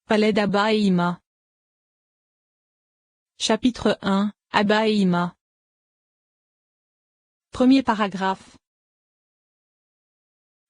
Palais d'Abba et Ima. Chapitre 1, Abba et Ima. Premier paragraphe.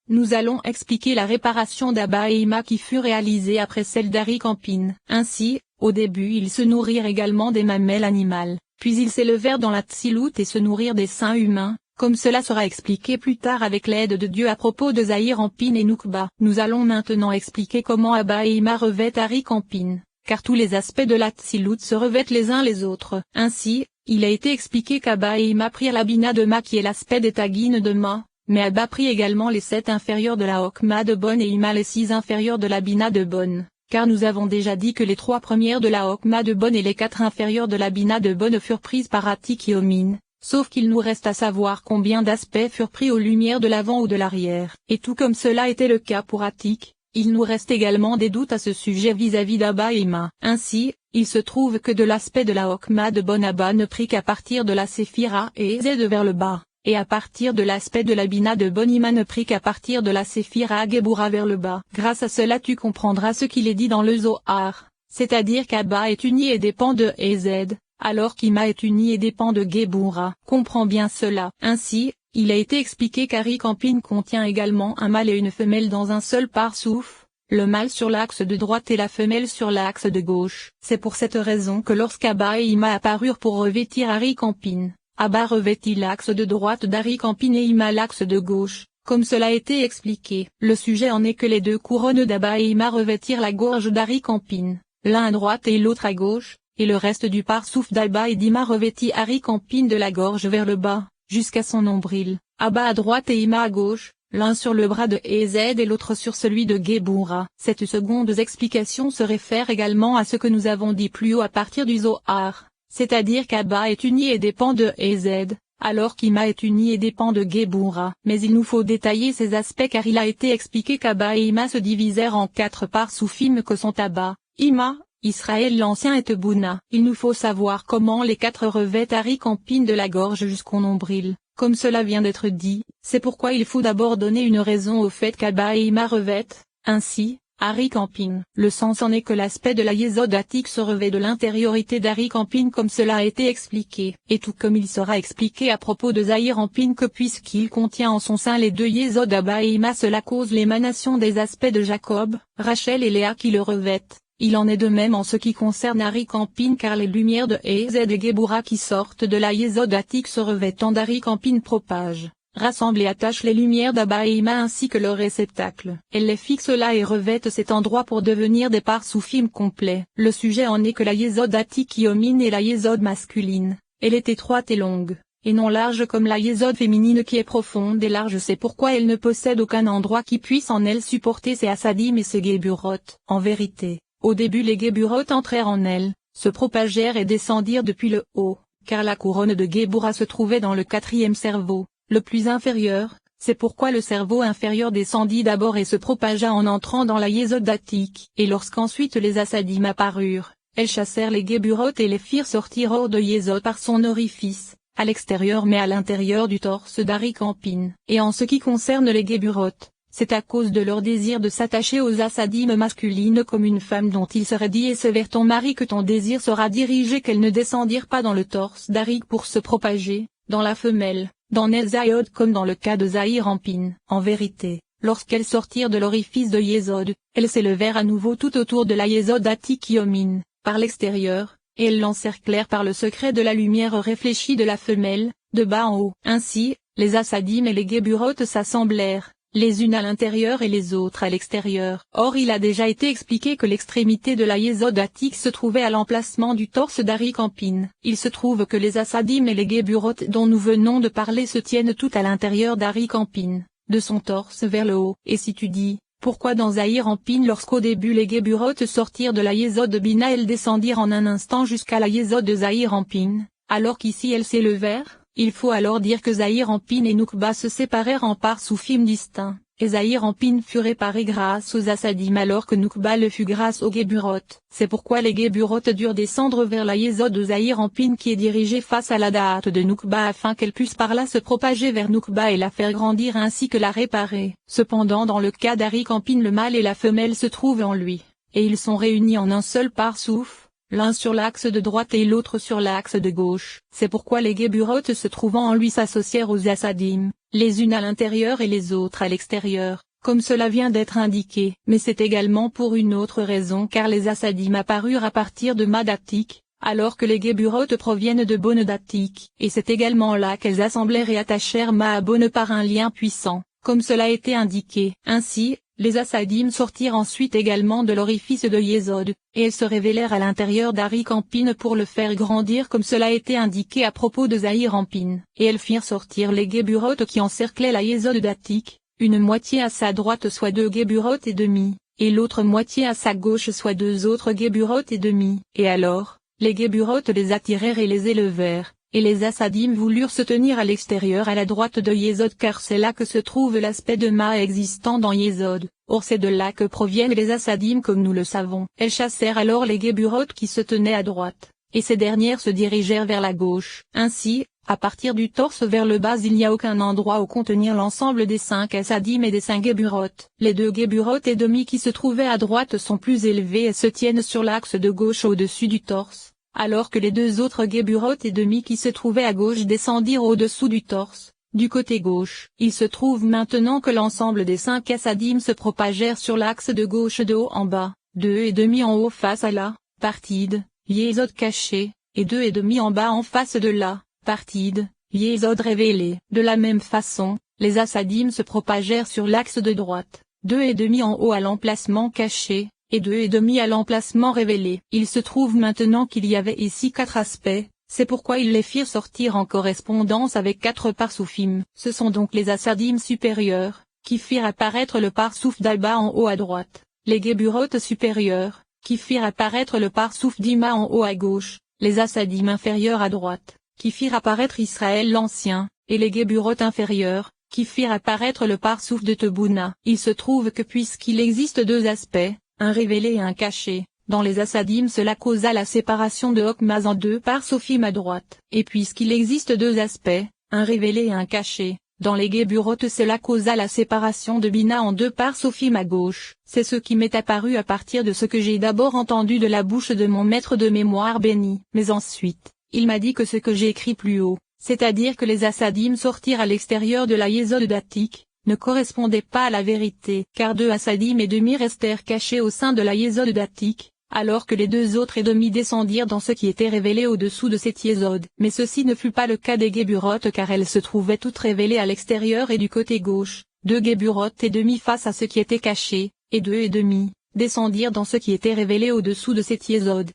Nous allons expliquer la réparation d'Abba et Ima qui fut réalisée après celle d'Ari Campin. Ainsi, au début ils se nourrirent également des mamelles animales, puis ils s'élevèrent dans la Tsilut et se nourrirent des seins humains, comme cela sera expliqué plus tard avec l'aide de Dieu à propos de Zahir Ampin et Noukba. Nous allons maintenant expliquer comment Abba et Ima revêtent Ari Campin, car tous les aspects de la Tsilut se revêtent les uns les autres. Ainsi, il a été expliqué qu'Abba et Ima prirent la Bina de Ma qui est l'aspect des Tagines de Ma. Mais Abba prit également les 7 inférieurs de la Hokma de Bon et Ima les 6 inférieurs de la Bina de Bon, car nous avons déjà dit que les 3 premières de la Hokma de Bon et les 4 inférieures de la Bina de Bon furent prises par Atik et Omin, sauf qu'il nous reste à savoir combien d'aspects furent pris aux lumières de l'avant ou de l'arrière. Et tout comme cela était le cas pour Atik, il nous reste également des doutes à ce sujet vis-à-vis d'Abba et Ima. Ainsi, il se trouve que de l'aspect de la Hokma de Bon Abba ne prit qu'à partir de la Séphira et Zed vers le bas. Et à partir de l'aspect de la Bina de Bon Ima ne prit qu'à partir de la Séphira Gebura vers le bas. Grâce à cela tu comprendras ce qu'il est dit dans le Zohar, c'est-à-dire qu'Abba est uni et dépend de Ez, alors qu'Ima est uni et dépend de Gebura. Comprends bien cela. Ainsi, il a été expliqué qu'Ari Campin contient également un mâle et une femelle dans un seul parsouf, le mâle sur l'axe de droite et la femelle sur l'axe de gauche. C'est pour cette raison que lorsqu'Abba et Ima apparurent pour revêtir Ari Campin, Abba revêtit l'axe de droite d'Ari Campin et Ima l'axe de gauche, comme cela a été expliqué. Le sujet en est que les 2 couronnes d'Abba et Ima revêtirent la gorge d'Ari Campin, l'un à droite et l'autre à gauche, et le reste du parsouf d'Abba et d'Ima revêtit Ari Campin de la gorge vers le bas, jusqu'à son nombril, Abba à droite et Ima à gauche, l'un sur le bras de Ez et l'autre sur celui de Gebura. Cette seconde explication se réfère également à ce que nous avons dit plus haut à partir du Zohar. C'est-à-dire qu'Abba est uni et dépend de Ez, alors qu'Ima est uni et dépend de Gebura. Mais il nous faut détailler ces aspects car il a été expliqué qu'Abba et Ima se divisèrent en 4 parsoufim que sont Abba, Ima, Israël l'Ancien et Tebouna. Il nous faut savoir comment les 4 revêtent Ari Campin de la gorge jusqu'au nombril, comme cela vient d'être dit. C'est pourquoi il faut d'abord donner une raison au fait qu'Abba et Ima revêtent, ainsi, Ari Campin. Le sens en est que l'aspect de la Yesod Atik se revêt de l'intériorité d'Ari Campin comme cela a été expliqué, et tout comme il sera expliqué à propos de Zahir Ampin que puisqu'il contient en son sein les 2 Yesod Abba et Ima cela cause l'émanation des aspects de Jacob, Rachel et Léa qui le revêtent. Il en est de même en ce qui concerne Ari Campin car les lumières de Ez et Gebura qui sortent de la Yesod Atik se revêtant d'Ari Campin propagent, rassemble et attache les lumières d'Abba et Ima ainsi que leur réceptacle. Elle les fixe là et revêtent cet endroit pour devenir des parsoufim complets. Le sujet en est que la Yesod Atik qui domine est la Yesod masculine. Elle est étroite et longue, et non large comme la Yesod féminine qui est profonde et large. C'est pourquoi elle ne possède aucun endroit qui puisse en elle supporter ses Assadim et ses Geburot. En vérité, au début les Geburot entrèrent en elle, se propagèrent et descendirent depuis le haut, car la couronne de Gebura se trouvait dans le 4e cerveau, le plus inférieur. C'est pourquoi le cerveau inférieur descendit d'abord et se propagea en entrant dans la Yesod Atik. Et lorsqu'ensuite les Assadim apparurent, elles chassèrent les Geburot et les firent sortir hors de Yesod par son orifice, à l'extérieur mais à l'intérieur du torse d'Ari Campin. Et en ce qui concerne les Geburot, c'est à cause de leur désir de s'attacher aux Assadim masculines comme une femme dont il serait dit et c'est vers ton mari que ton désir sera dirigé qu'elles ne descendirent pas dans le torse d'Ari pour se propager, dans la femelle, dans Nezayod comme dans le cas de Zahir Ampin. En vérité, lorsqu'elles sortirent de l'orifice de Yesod, elles s'élevèrent à nouveau tout autour de la Yesod Atik Yomin, par l'extérieur, et elles l'encerclèrent par le secret de la lumière réfléchie de la femelle, de bas en haut. Ainsi, les Assadim et les Geburot s'assemblèrent, les unes à l'intérieur et les autres à l'extérieur. Or il a déjà été expliqué que l'extrémité de la Yesod Atik se trouvait à l'emplacement du torse d'Ari Campin. Il se trouve que les Assadim et les Geburot dont nous venons de parler se tiennent tout à l'intérieur d'Ari Campin, de son torse vers le haut. Et si tu dis, pourquoi dans Zahir Ampin lorsqu'au début les Geburot sortirent de la Yesod Bina elles descendirent en un instant jusqu'à la Yesod de Zahir Ampin, alors qu'ici elles s'élevèrent? Il faut alors dire que Zahir Ampin et Noukba se séparèrent en parsoufim distincts, et Zahir Ampin fut réparé grâce aux Assadim alors que Noukba le fut grâce aux Geburot. C'est pourquoi les Geburot durent descendre vers la Yesod de Zahir Ampin qui est dirigée face à la Da'at de Noukba afin qu'elle puisse par là se propager vers Noukba et la faire grandir ainsi que la réparer. Cependant dans le cas d'Ari Campin le mâle et la femelle se trouvent en lui, et ils sont réunis en un seul parsouf, l'un sur l'axe de droite et l'autre sur l'axe de gauche. C'est pourquoi les Géburotes se trouvant en lui s'associèrent aux Assadim, les unes à l'intérieur et les autres à l'extérieur, comme cela vient d'être indiqué. Mais c'est également pour une autre raison, car les Assadim apparurent à partir de Madatik, alors que les Géburotes proviennent de Bonedatik, et c'est également là qu'elles assemblèrent et attachèrent Ma à Bone par un lien puissant, comme cela a été indiqué. Ainsi, les Assadim sortirent ensuite également de l'orifice de Yésod, et elles se révélèrent à l'intérieur d'Ari-Campine pour le faire grandir comme cela a été indiqué à propos de Zahir-Ampine. Et elles firent sortir les Géburotes qui encerclaient la Yésod d'Atik, une moitié à sa droite soit 2 Géburotes et demi, et l'autre moitié à sa gauche soit 2 autres Géburotes et demi. Et alors, les Géburotes les attirèrent et les élevèrent. Et les Assadim voulurent se tenir à l'extérieur à la droite de Yésod car c'est là que se trouve l'aspect de Ma existant dans Yésod. Or c'est de là que proviennent les Assadim comme nous le savons. Elles chassèrent alors les Géburotes qui se tenaient à droite, et ces dernières se dirigèrent vers la gauche. Ainsi, à partir du torse vers le bas il n'y a aucun endroit où contenir l'ensemble des 5 Assadim et des 5 Géburotes. Les 2 Géburotes et demi qui se trouvaient à droite sont plus élevées et se tiennent sur l'axe de gauche au-dessus du torse, alors que les 2 autres Géburotes et demi qui se trouvaient à gauche descendirent au-dessous du torse, du côté gauche. Il se trouve maintenant que l'ensemble des 5 Assadim se propagèrent sur l'axe de gauche de haut en bas, 2 et demi en haut face à la partide, Yésod caché, et 2 et demi en bas en face de la partide, Yésod révélé. De la même façon, les Assadim se propagèrent sur l'axe de droite, 2 et demi en haut à l'emplacement caché, et 2 et demi à l'emplacement révélé. Il se trouve maintenant qu'il y avait ici 4 aspects, c'est pourquoi ils les firent sortir en correspondance avec 4 parsoufim. Ce sont donc les Assadim supérieurs, qui firent apparaître le parsouf d'Alba en haut à droite, les Géburotes supérieurs, qui firent apparaître le parsouf d'Ima en haut à gauche, les Assadim inférieurs à droite, qui firent apparaître Israël l'Ancien, et les Géburotes inférieurs, qui firent apparaître le parsouf de Tebouna. Il se trouve que puisqu'il existe 2 aspects, un révélé et un caché, dans les Assadim cela causa la séparation de Hokmaz en 2 parsoufim à droite. Et puisqu'il existe 2 aspects, un révélé et un caché, dans les Géburotes cela causa la séparation de Bina en 2 parsoufim à gauche. C'est ce qui m'est apparu à partir de ce que j'ai d'abord entendu de la bouche de mon maître de mémoire béni. Mais ensuite, il m'a dit que ce que j'ai écrit plus haut, c'est-à-dire que les Assadim sortirent à l'extérieur de la Yésod d'Atik, ne correspondait pas à la vérité, car 2 Assadim et demi restèrent cachés au sein de la Yésod d'Atik, alors que les 2 autres et demi descendirent dans ce qui était révélé au-dessous de cette Yésod. Mais ceci ne fut pas le cas des Géburotes car elles se trouvaient toutes révélées à l'extérieur et du côté gauche, 2 Géburotes et demi face à ce qui était caché, et 2 et demi, descendirent dans ce qui était révélé au-dessous de cette Yésod.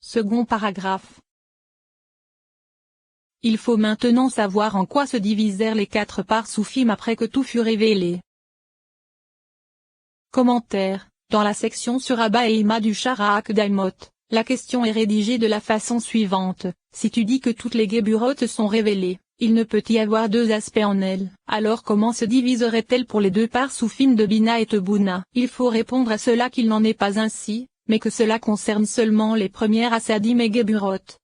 Second paragraphe. Il faut maintenant savoir en quoi se divisèrent les 4 parsoufim après que tout fut révélé. Commentaire. Dans la section sur Abba et Ima du Sharaak Daimot, la question est rédigée de la façon suivante. Si tu dis que toutes les Géburotes sont révélées, il ne peut y avoir 2 aspects en elles, alors comment se diviseraient-elles pour les 2 parsoufim de Bina et Tebouna? Il faut répondre à cela qu'il n'en est pas ainsi, mais que cela concerne seulement les premières Assadim et Géburotes.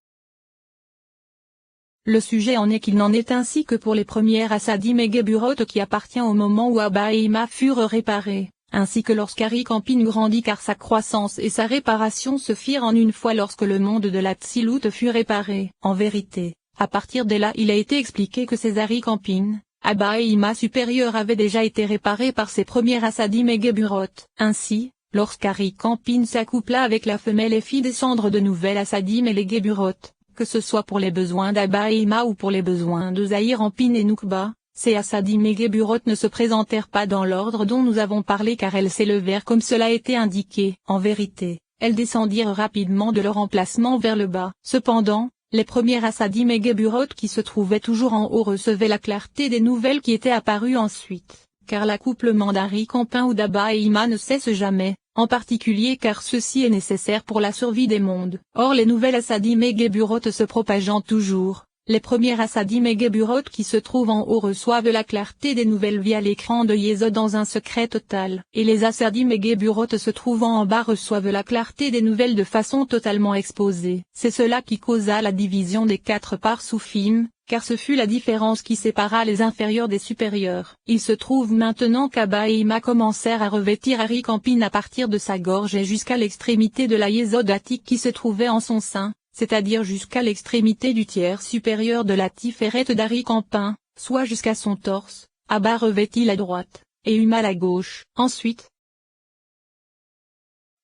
Le sujet en est qu'il n'en est ainsi que pour les premières Assadim et Géburotes qui appartient au moment où Abba et Ima furent réparés, ainsi que lorsqu'Ari-Campine grandit car sa croissance et sa réparation se firent en une fois lorsque le monde de la Tsilout fut réparé. En vérité, à partir de là il a été expliqué que ces Ari-Campine, Abba et Ima supérieurs avaient déjà été réparés par ses premières Assadim et Géburotes. Ainsi, lorsqu'Ari-Campine s'accoupla avec la femelle et fit descendre de nouvelles Assadim et les Géburotes, que ce soit pour les besoins d'Abba et Ima ou pour les besoins de Zahir-Ampine et Noukba, ces Assadim et Géburotes ne se présentèrent pas dans l'ordre dont nous avons parlé car elles s'élevèrent comme cela a été indiqué. En vérité, elles descendirent rapidement de leur emplacement vers le bas. Cependant, les premières Assadim et Géburotes qui se trouvaient toujours en haut recevaient la clarté des nouvelles qui étaient apparues ensuite, car l'accouplement d'Ari-Campin ou d'Abba et Ima ne cesse jamais, en particulier car ceci est nécessaire pour la survie des mondes. Or les nouvelles Assadim et Géburotes se propageant toujours, les premières Assadim et Géburotes qui se trouvent en haut reçoivent la clarté des nouvelles via l'écran de Yésod dans un secret total, et les Assadim et Géburotes se trouvant en bas reçoivent la clarté des nouvelles de façon totalement exposée. C'est cela qui causa la division des 4 parsoufim, car ce fut la différence qui sépara les inférieurs des supérieurs. Il se trouve maintenant qu'Abba et Ima commencèrent à revêtir Ari Campine à partir de sa gorge et jusqu'à l'extrémité de la yésodatique qui se trouvait en son sein, c'est-à-dire jusqu'à l'extrémité du tiers supérieur de la Tiferet d'Ari Campin, soit jusqu'à son torse. Abba revêtit la droite, et Uma la gauche. Ensuite,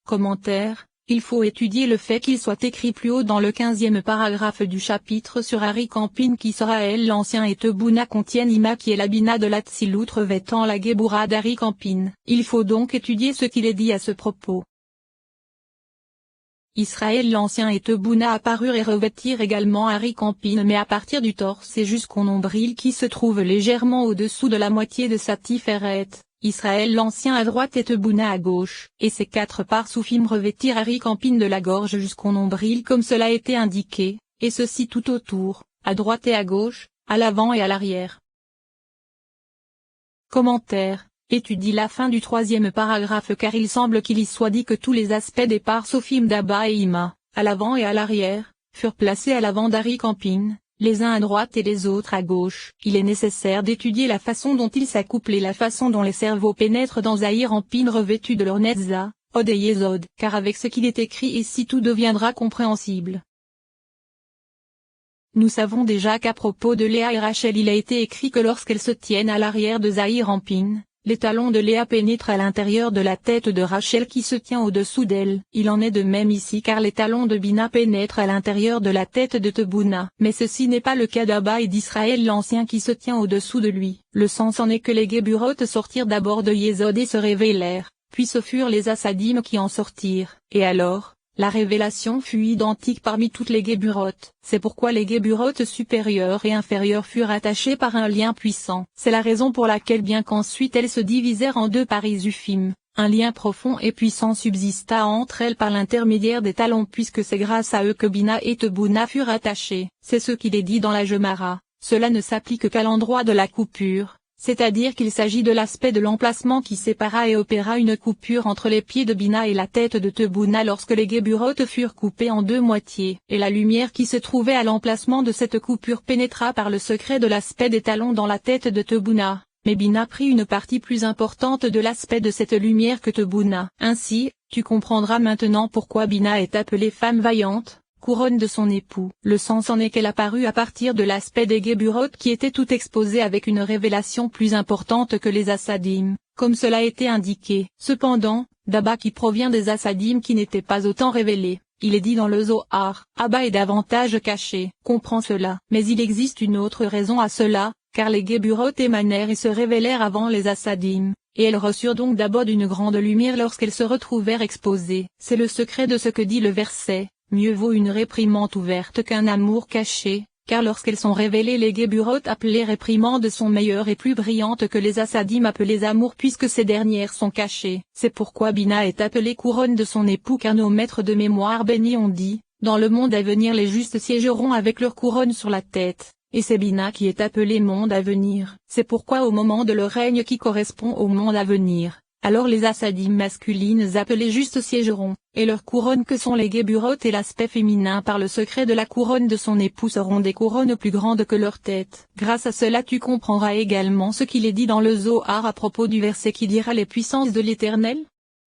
commentaire. Il faut étudier le fait qu'il soit écrit plus haut dans le 15e paragraphe du chapitre sur Ari Campine qu'Israël l'Ancien et Tebouna contiennent Ima qui est la Bina de l'Atsilut revêtant la Géboura d'Ari Campine. Il faut donc étudier ce qu'il est dit à ce propos. Israël l'Ancien et Tebouna apparurent et revêtirent également Ari Campine mais à partir du torse et jusqu'au nombril qui se trouve légèrement au-dessous de la moitié de sa Tiferet. Israël l'Ancien à droite et Tebouna à gauche, et ses 4 parsoufim revêtirent Ari Campine de la gorge jusqu'au nombril comme cela a été indiqué, et ceci tout autour, à droite et à gauche, à l'avant et à l'arrière. Commentaire. Étudie la fin du 3e paragraphe car il semble qu'il y soit dit que tous les aspects des parsoufim d'Abba et Ima, à l'avant et à l'arrière, furent placés à l'avant d'Ari Campine, les uns à droite et les autres à gauche. Il est nécessaire d'étudier la façon dont ils s'accouplent et la façon dont les cerveaux pénètrent dans Ari Campine revêtus de leur Netza, Od et Yesod, car avec ce qu'il est écrit ici tout deviendra compréhensible. Nous savons déjà qu'à propos de Léa et Rachel il a été écrit que lorsqu'elles se tiennent à l'arrière de Zahir Campine, les talons de Léa pénètrent à l'intérieur de la tête de Rachel qui se tient au-dessous d'elle. Il en est de même ici car les talons de Bina pénètrent à l'intérieur de la tête de Tebouna. Mais ceci n'est pas le cas d'Abba et d'Israël l'Ancien qui se tient au-dessous de lui. Le sens en est que les Géburotes sortirent d'abord de Yesod et se révélèrent, puis ce furent les Assadim qui en sortirent. Et alors, la révélation fut identique parmi toutes les Géburotes. C'est pourquoi les Géburotes supérieures et inférieures furent attachées par un lien puissant. C'est la raison pour laquelle bien qu'ensuite elles se divisèrent en 2 parisufim, un lien profond et puissant subsista entre elles par l'intermédiaire des talons puisque c'est grâce à eux que Bina et Tebouna furent attachés. C'est ce qu'il est dit dans la Gemara. Cela ne s'applique qu'à l'endroit de la coupure. C'est-à-dire qu'il s'agit de l'aspect de l'emplacement qui sépara et opéra une coupure entre les pieds de Bina et la tête de Tebouna lorsque les Géburotes furent coupées en 2 moitiés. Et la lumière qui se trouvait à l'emplacement de cette coupure pénétra par le secret de l'aspect des talons dans la tête de Tebouna. Mais Bina prit une partie plus importante de l'aspect de cette lumière que Tebouna. Ainsi, tu comprendras maintenant pourquoi Bina est appelée femme vaillante, couronne de son époux. Le sens en est qu'elle apparut à partir de l'aspect des Géburotes qui était tout exposé avec une révélation plus importante que les Assadim, comme cela a été indiqué. Cependant, d'Abba qui provient des Assadim qui n'étaient pas autant révélés, il est dit dans le Zohar, Abba est davantage caché. Comprends cela. Mais il existe une autre raison à cela, car les Géburotes émanèrent et se révélèrent avant les Assadim, et elles reçurent donc d'abord une grande lumière lorsqu'elles se retrouvèrent exposées. C'est le secret de ce que dit le verset. Mieux vaut une réprimande ouverte qu'un amour caché, car lorsqu'elles sont révélées les Géburotes appelées réprimandes sont meilleures et plus brillantes que les Assadim appelées amours puisque ces dernières sont cachées. C'est pourquoi Bina est appelée couronne de son époux car nos maîtres de mémoire bénis ont dit, dans le monde à venir les justes siégeront avec leur couronne sur la tête, et c'est Bina qui est appelée monde à venir. C'est pourquoi au moment de leur règne qui correspond au monde à venir, alors les Assadim masculines appelées justes siégeront, et leurs couronnes que sont les Géburotes et l'aspect féminin par le secret de la couronne de son époux seront des couronnes plus grandes que leur tête. Grâce à cela tu comprendras également ce qu'il est dit dans le Zohar à propos du verset qui dira les puissances de l'Éternel.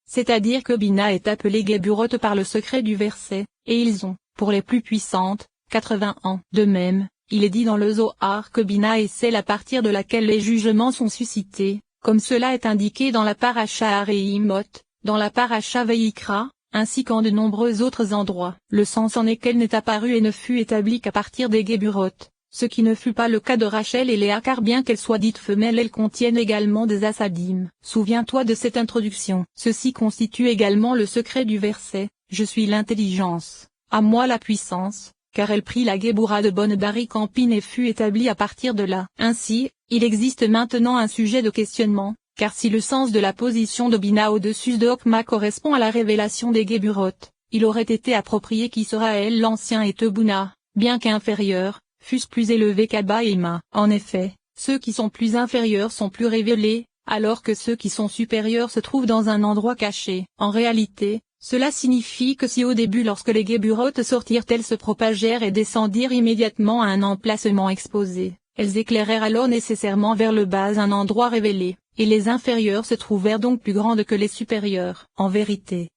C'est-à-dire que Bina est appelée Géburote par le secret du verset, et ils ont, pour les plus puissantes, 80 ans. De même, il est dit dans le Zohar que Bina est celle à partir de laquelle les jugements sont suscités, comme cela est indiqué dans la Paracha Areimot, dans la Paracha Vayikra, ainsi qu'en de nombreux autres endroits. Le sens en est qu'elle n'est apparue et ne fut établie qu'à partir des Géburotes, ce qui ne fut pas le cas de Rachel et Léa car bien qu'elles soient dites femelles elles contiennent également des Assadim. Souviens-toi de cette introduction. Ceci constitue également le secret du verset, je suis l'intelligence, à moi la puissance, car elle prit la Géboura de bonne d'Ari Campine et fut établie à partir de là. Ainsi, il existe maintenant un sujet de questionnement, car si le sens de la position de Bina au-dessus de Okma correspond à la révélation des Géburotes, il aurait été approprié qu'Israël l'Ancien et Tebouna, bien qu'inférieurs, fussent plus élevés qu'Abba et Ima. En effet, ceux qui sont plus inférieurs sont plus révélés, alors que ceux qui sont supérieurs se trouvent dans un endroit caché. En réalité, Cela signifie que si au début lorsque les guéburotes sortirent elles se propagèrent et descendirent immédiatement à un emplacement exposé, elles éclairèrent alors nécessairement vers le bas un endroit révélé, et les inférieures se trouvèrent donc plus grandes que les supérieures. En vérité,